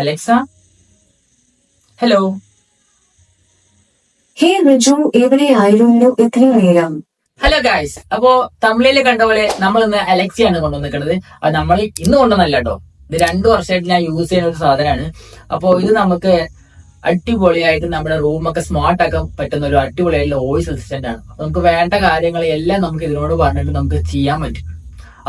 Alexa, hello. Hey Riju, എവിടെയായിരുന്നു ഇത്രയും നേരം? ഹലോ ഗായ്സ്, അപ്പോ തമിഴില് കണ്ട പോലെ നമ്മൾ ഇന്ന് അലക്സയാണ് കൊണ്ടുവന്നിരിക്കുന്നത്. അത് നമ്മൾ ഇന്ന് കൊണ്ടുവന്നല്ല കേട്ടോ, ഇത് 2 വർഷമായിട്ട് ഞാൻ യൂസ് ചെയ്യുന്ന ഒരു സാധനമാണ്. അപ്പോ ഇത് നമുക്ക് അടിപൊളിയായിട്ട് നമ്മുടെ റൂമൊക്കെ സ്മാർട്ട് ആക്കാൻ പറ്റുന്ന ഒരു അടിപൊളിയായിട്ടുള്ള വോയിസ് അസിസ്റ്റന്റ് ആണ്. അപ്പൊ നമുക്ക് വേണ്ട കാര്യങ്ങൾ എല്ലാം നമുക്ക് ഇതിനോട് പറഞ്ഞിട്ട് നമുക്ക് ചെയ്യാൻ പറ്റും.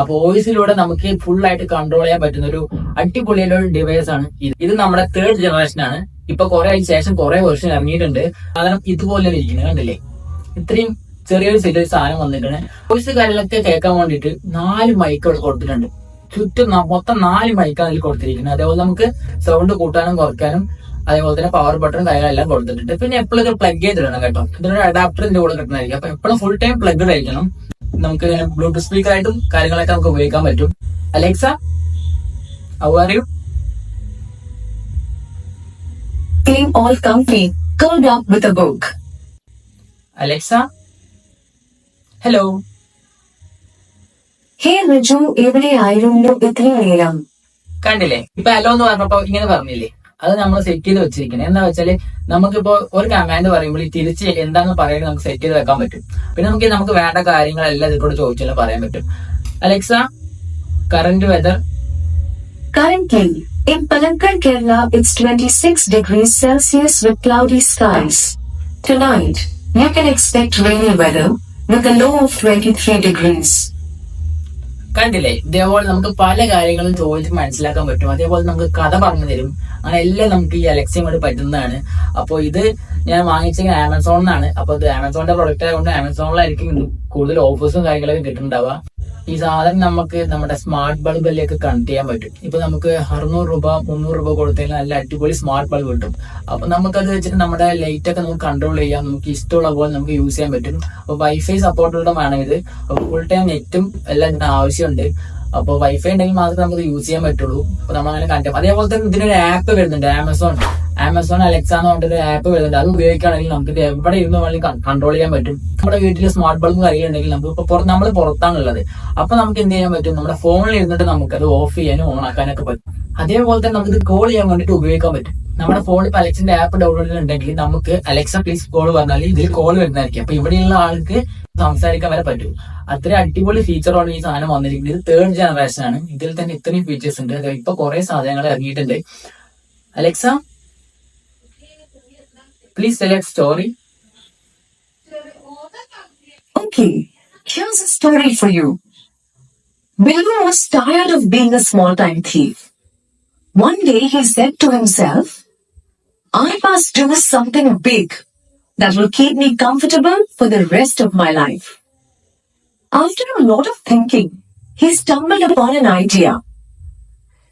അപ്പൊ വോയിസിലൂടെ നമുക്ക് ഫുൾ ആയിട്ട് കൺട്രോൾ ചെയ്യാൻ പറ്റുന്ന ഒരു അടിപൊളിയായിട്ടുള്ള ഒരു ഡിവൈസ് ആണ് ഇത്. ഇത് നമ്മുടെ 3rd ജനറേഷൻ ആണ്. ഇപ്പൊ കുറെ അതിന് ശേഷം കുറെ വേർഷൻ ഇറങ്ങിയിട്ടുണ്ട്. സാധനം ഇതുപോലെ ഇരിക്കുന്നത് കണ്ടില്ലേ, ഇത്രയും ചെറിയൊരു സാധനം വന്നിട്ടുണ്ട്. വോയിസ് കാര്യങ്ങളൊക്കെ കേൾക്കാൻ വേണ്ടിയിട്ട് 4 മൈക്കുകൾ കൊടുത്തിട്ടുണ്ട്. ചുറ്റും മൊത്തം 4 മൈക്കാണ് അതിൽ കൊടുത്തിരിക്കുന്നത്. അതേപോലെ നമുക്ക് സൗണ്ട് കൂട്ടാനും കുറയ്ക്കാനും അതേപോലെ തന്നെ പവർ ബട്ടൺ കാര്യങ്ങളെല്ലാം കൊടുത്തിട്ടുണ്ട്. പിന്നെ എപ്പോഴും ഇത് പ്ലഗ് ചെയ്തിടണം കേട്ടോ. ഇതിനൊരു അഡാപ്റ്ററിന്റെ കൂടെ കിട്ടുന്നതായിരിക്കും. അപ്പൊ എപ്പോഴും ഫുൾ ടൈം പ്ലഗ് ആയിരിക്കണം. നമുക്ക് ബ്ലൂടൂത്ത് സ്പീക്കർ ആയിട്ടും കാര്യങ്ങളൊക്കെ നമുക്ക് ഉപയോഗിക്കാൻ പറ്റും. Alexa, how are you? Came all comfy, curled up with a book. Alexa, hello. Hey Riju, എവിടെയായിരുന്നു ഇത്രയും നേരം? കണ്ടില്ലേ, ഇപ്പൊ ഹലോ എന്ന് പറഞ്ഞപ്പോ ഇങ്ങനെ പറഞ്ഞില്ലേ, അത് നമ്മൾ സെറ്റ് ചെയ്ത് വെച്ചിരിക്കുന്നത്. എന്താ വെച്ചാല് നമുക്കിപ്പോ ഒരു കമാൻഡ് പറയുമ്പോൾ തിരിച്ച് എന്താന്ന് പറയുന്നത് നമുക്ക് സെറ്റ് ചെയ്ത് വെക്കാൻ പറ്റും. പിന്നെ നമുക്ക് വേണ്ട കാര്യങ്ങളെല്ലാം ഇതിലൂടെ ചോദിച്ചാലും പറയാൻ പറ്റും. Alexa, current weather. Currently, in Palakkad, Kerala, it's 26 degrees Celsius with cloudy skies. Tonight, you can expect rainy weather with a low of 23 degrees. കണ്ടില്ലേ, ഇതേപോലെ നമുക്ക് പല കാര്യങ്ങളും ചോദിച്ച് മനസ്സിലാക്കാൻ പറ്റും. അതേപോലെ നമുക്ക് കഥ പറഞ്ഞു തരും. അങ്ങനെ എല്ലാം നമുക്ക് ഈ അലക്സയും കൊണ്ട് പറ്റുന്നതാണ്. അപ്പൊ ഇത് ഞാൻ വാങ്ങിച്ചത് ആമസോണിന്നാണ്. അപ്പൊ ഇത് ആമസോണിന്റെ പ്രൊഡക്റ്റ് ആയതുകൊണ്ട് ആമസോണിലായിരിക്കും കൂടുതൽ ഓഫേഴ്സും കാര്യങ്ങളൊക്കെ കിട്ടുന്നുണ്ടാവുക. ഈ സാധനം നമുക്ക് നമ്മുടെ സ്മാർട്ട് ബൾബിലേക്ക് കണക്ട് ചെയ്യാൻ പറ്റും. ഇപ്പൊ നമുക്ക് 600 രൂപ 300 രൂപ കൊടുത്താൽ നല്ല അടിപൊളി സ്മാർട്ട് ബൾബ് കിട്ടും. അപ്പൊ നമുക്കത് വെച്ചിട്ട് നമ്മുടെ ലൈറ്റ് ഒക്കെ നമുക്ക് കൺട്രോൾ ചെയ്യാം. നമുക്ക് ഇഷ്ടമുള്ള പോലെ നമുക്ക് യൂസ് ചെയ്യാൻ പറ്റും. അപ്പൊ വൈഫൈ സപ്പോർട്ടുള്ള വേണം ഇത്. ഫുൾ ടൈം നെറ്റും എല്ലാം ഇതിന് ആവശ്യമുണ്ട്. അപ്പൊ വൈഫൈ ഉണ്ടെങ്കിൽ മാത്രമേ നമുക്ക് യൂസ് ചെയ്യാൻ പറ്റുള്ളൂ. അപ്പൊ നമ്മളങ്ങനെ കണ്ടു. അതേപോലെ തന്നെ ഇതിനൊരു ആപ്പ് വരുന്നുണ്ട്, ആമസോൺ അലക്സ എന്ന് പറഞ്ഞൊരു ആപ്പ് വരുന്നുണ്ട്. അത് ഉപയോഗിക്കുകയാണെങ്കിൽ നമുക്ക് ഇത് എവിടെ ഇരുന്ന് വേണമെങ്കിൽ കൺട്രോൾ ചെയ്യാൻ പറ്റും. നമ്മുടെ വീട്ടിൽ സ്മാർട്ട് ബൾബ് കാര്യങ്ങളുണ്ടെങ്കിൽ നമുക്ക് ഇപ്പൊ നമ്മൾ പുറത്താണുള്ളത്. അപ്പൊ നമുക്ക് എന്ത് ചെയ്യാൻ പറ്റും, നമ്മുടെ ഫോണിൽ ഇരുന്നിട്ട് നമുക്ക് അത് ഓഫ് ചെയ്യാനും ഓൺ ആക്കാനൊക്കെ പറ്റും. അതേപോലെ തന്നെ നമുക്ക് ഇത് കോൾ ചെയ്യാൻ വേണ്ടിട്ട് ഉപയോഗിക്കാൻ പറ്റും. നമ്മുടെ ഫോണിൽ ഇപ്പൊ അലക്സിന്റെ ആപ്പ് ഡൗൺലോഡ് ഉണ്ടെങ്കിൽ നമുക്ക് അലക്സ പ്ലീസ് കോൾ പറഞ്ഞാൽ ഇതിൽ കോൾ വരുന്നതായിരിക്കും. അപ്പൊ ഇവിടെയുള്ള ആൾക്ക് സംസാരിക്കാൻ വരെ പറ്റും. അത്ര അടിപൊളി ഫീച്ചറോട് ഈ സാധനം വന്നിരിക്കുന്നത്. ഇത് 3rd ജനറേഷൻ ആണ്. ഇതിൽ തന്നെ ഇത്രയും ഫീച്ചേഴ്സ് ഉണ്ട്. ഇപ്പൊ കുറെ സാധനങ്ങൾ ഇറങ്ങിയിട്ടുണ്ട്. Alexa, please select story. Okay, here's a story for you. Billu was tired of being a small-time thief. One day he said to himself, I must do something big that will keep me comfortable for the rest of my life. After a lot of thinking, he stumbled upon an idea.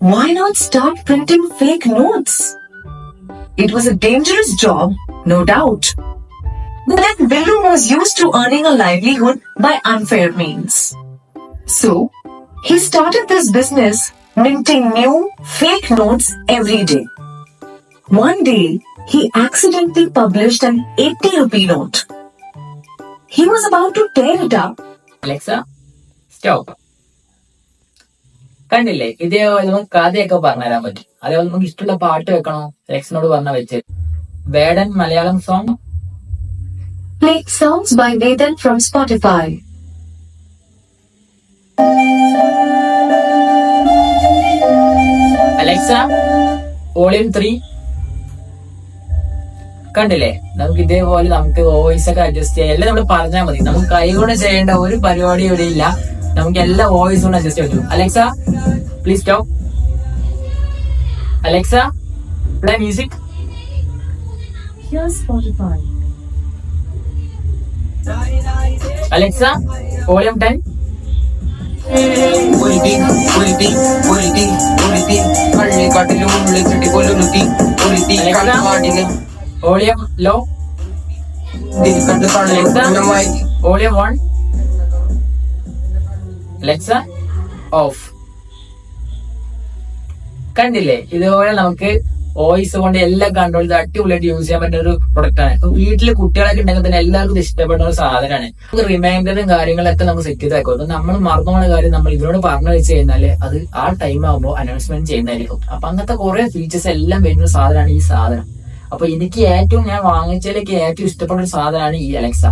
Why not start printing fake notes? It was a dangerous job, no doubt. But then Billu was used to earning a livelihood by unfair means. So, he started this business minting new fake notes every day. One day, he accidentally published an 80 rupee note. He was about to tear it up. Alexa, stop. കണ്ടില്ലേ, ഇതേപോലെ നമുക്ക് കഥയൊക്കെ പറഞ്ഞുതരാൻ പറ്റും. അതേപോലെ നമുക്ക് ഇഷ്ടമുള്ള പാട്ട് വെക്കണോ, അലക്സിനോട് പറഞ്ഞ വെച്ച്. Vedan Malayalam song. Play songs by Vedan from Spotify. Alexa, volume 3. കണ്ടില്ലേ, നമുക്ക് ഇതേപോലെ നമുക്ക് വോയിസ് ഒക്കെ അഡ്ജസ്റ്റ് ചെയ്യാം. എല്ലാം നമ്മൾ പറഞ്ഞാൽ മതി. നമുക്ക് കൈകൊണ്ട് ചെയ്യേണ്ട ഒരു പരിപാടി ഇവിടെ ഇല്ല. നമുക്ക് എല്ലാ വോയിസ് കൊണ്ട് അഡ്ജസ്റ്റ് ചെയ്യാൻ പറ്റും. Alexa please stop. Alexa play music. Here's Spotify. Alexa volume 10. Volume low. Volume 1. Alexa off. കണ്ടില്ലേ, ഇതുപോലെ നമുക്ക് വോയിസ് കൊണ്ട് എല്ലാം കൺട്രോൾ ചെയ്ത് അടിപൊളിയായിട്ട് യൂസ് ചെയ്യാൻ പറ്റുന്ന ഒരു പ്രൊഡക്റ്റ് ആണ്. വീട്ടില് കുട്ടികളൊക്കെ ഉണ്ടെങ്കിൽ തന്നെ എല്ലാവർക്കും ഇത് ഇഷ്ടപ്പെടുന്ന ഒരു സാധനമാണ്. നമുക്ക് റിമൈൻഡറും കാര്യങ്ങളൊക്കെ നമുക്ക് സെറ്റ് ചെയ്ത് വെക്കും. അപ്പൊ നമ്മൾ മറന്നുപോകുന്ന കാര്യം നമ്മൾ ഇതിനോട് പറഞ്ഞു വെച്ച് കഴിഞ്ഞാല് അത് ആ ടൈം ആകുമ്പോൾ അനൗൺസ്മെന്റ് ചെയ്യുന്നതായിരിക്കും. അപ്പൊ അങ്ങനത്തെ കുറെ ഫീച്ചേഴ്സ് എല്ലാം വരുന്ന ഒരു സാധനമാണ് ഈ സാധനം. അപ്പൊ എനിക്ക് ഞാൻ വാങ്ങിച്ചതിലേക്ക് ഏറ്റവും ഇഷ്ടപ്പെട്ട ഒരു സാധനമാണ് ഈ അലക്സ.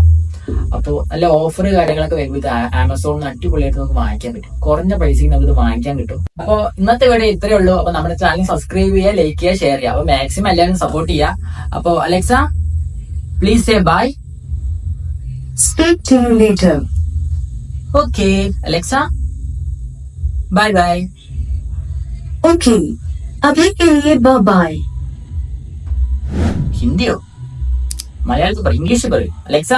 അപ്പൊ നല്ല ഓഫർ കാര്യങ്ങളൊക്കെ വരുമ്പോൾ ഇത് ആമസോണിൽ അടിപൊളിയായിട്ട് നമുക്ക് വാങ്ങിക്കാൻ പറ്റും. കുറഞ്ഞ പൈസക്ക് നമുക്ക് ഇത് വാങ്ങിക്കാൻ കിട്ടും. അപ്പൊ ഇന്നത്തെ വീഡിയോ ഇത്രയേ ഉള്ളൂ. അപ്പൊ നമ്മുടെ ചാനൽ സബ്സ്ക്രൈബ് ചെയ്യുക, ലൈക്ക് ചെയ്യുക, ഷെയർ ചെയ്യുക. അപ്പൊ മാക്സിമം എല്ലാവരും സപ്പോർട്ട് ചെയ്യുക. അപ്പൊ Alexa please say bye. Speak to you later. Okay Alexa bye bye. Okay. अभी के लिए bye bye. ഹിന്ദിയോ മലയാളത്തിൽ പറയും, ഇംഗ്ലീഷിൽ പറയും. Alexa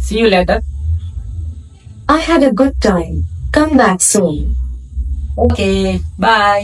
see you later. I had a good time. Come back soon. Okay, bye.